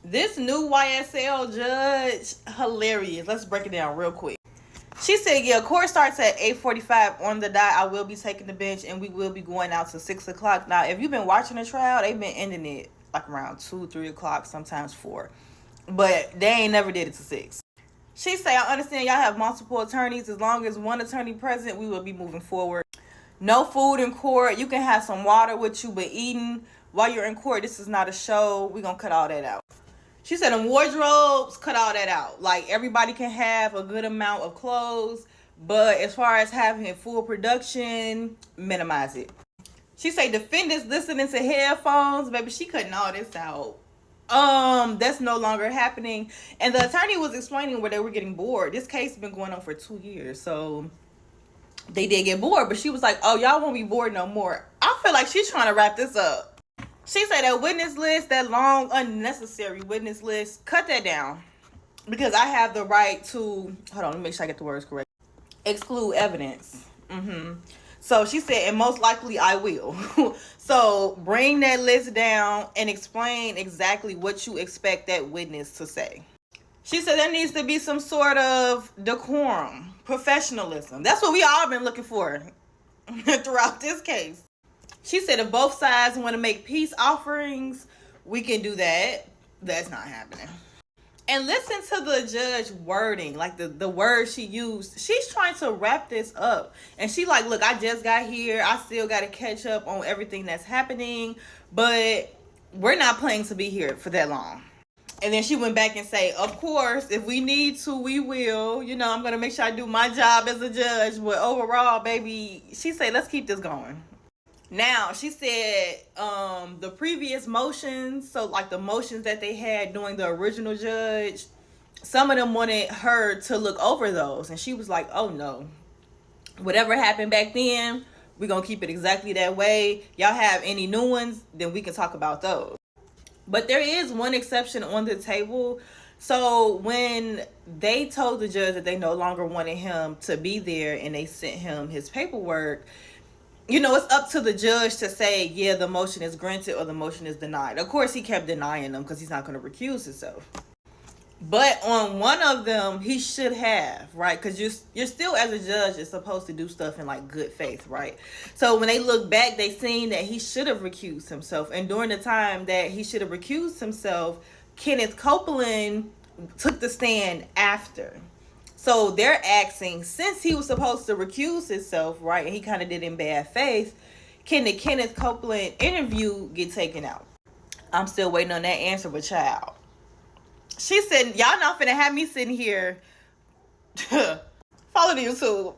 This new YSL Judge, hilarious. Let's break it down real quick. She said, yeah, court starts at 8:45 on the dot. I will be taking the bench and we will be going out to 6 o'clock. Now, if you've been watching the trial, they've been ending it like around 2, 3 o'clock, sometimes 4. But they ain't never did it to 6. She said, I understand y'all have multiple attorneys. As long as one attorney present, we will be moving forward. No food in court. You can have some water with you, but eating while you're in court, this is not a show. We're going to cut all that out. She said, in wardrobes, cut all that out. Like, everybody can have a good amount of clothes, but as far as having full production, minimize it. She said, defendants listening to headphones, baby, she cutting all this out. That's no longer happening. And the attorney was explaining where they were getting bored. This case has been going on for 2 years, so they did get bored. But she was like, oh, y'all won't be bored no more. I feel like she's trying to wrap this up. She said that witness list, that long, unnecessary witness list, cut that down. Because I have the right to, hold on, let me make sure I get the words correct. Exclude evidence. So she said, and most likely I will. So bring that list down and explain exactly what you expect that witness to say. She said there needs to be some sort of decorum, professionalism. That's what we all been looking for throughout this case. She said if both sides want to make peace offerings, we can do that. That's not happening. And listen to the judge wording, like the words she used. She's trying to wrap this up. And she like, look, I just got here. I still got to catch up on everything that's happening. But we're not planning to be here for that long. And then she went back and say, of course, if we need to, we will. You know, I'm going to make sure I do my job as a judge. But overall, baby, she said, let's keep this going. Now, she said the previous motions, so like the motions that they had during the original judge, some of them wanted her to look over those. And she was like, oh, no. Whatever happened back then, we're going to keep it exactly that way. Y'all have any new ones, then we can talk about those. But there is one exception on the table. So when they told the judge that they no longer wanted him to be there and they sent him his paperwork, you know, it's up to the judge to say, yeah, the motion is granted or the motion is denied. Of course, he kept denying them because he's not going to recuse himself. But on one of them, he should have, right? Because you're still, as a judge, is supposed to do stuff in, like, good faith, right? So when they look back, they seen that he should have recused himself. And during the time that he should have recused himself, Kenneth Copeland took the stand after. So they're asking, since he was supposed to recuse himself, right, and he kind of did in bad faith, can the Kenneth Copeland interview get taken out? I'm still waiting on that answer, but child. She said, y'all not finna have me sitting here. Follow the YouTube.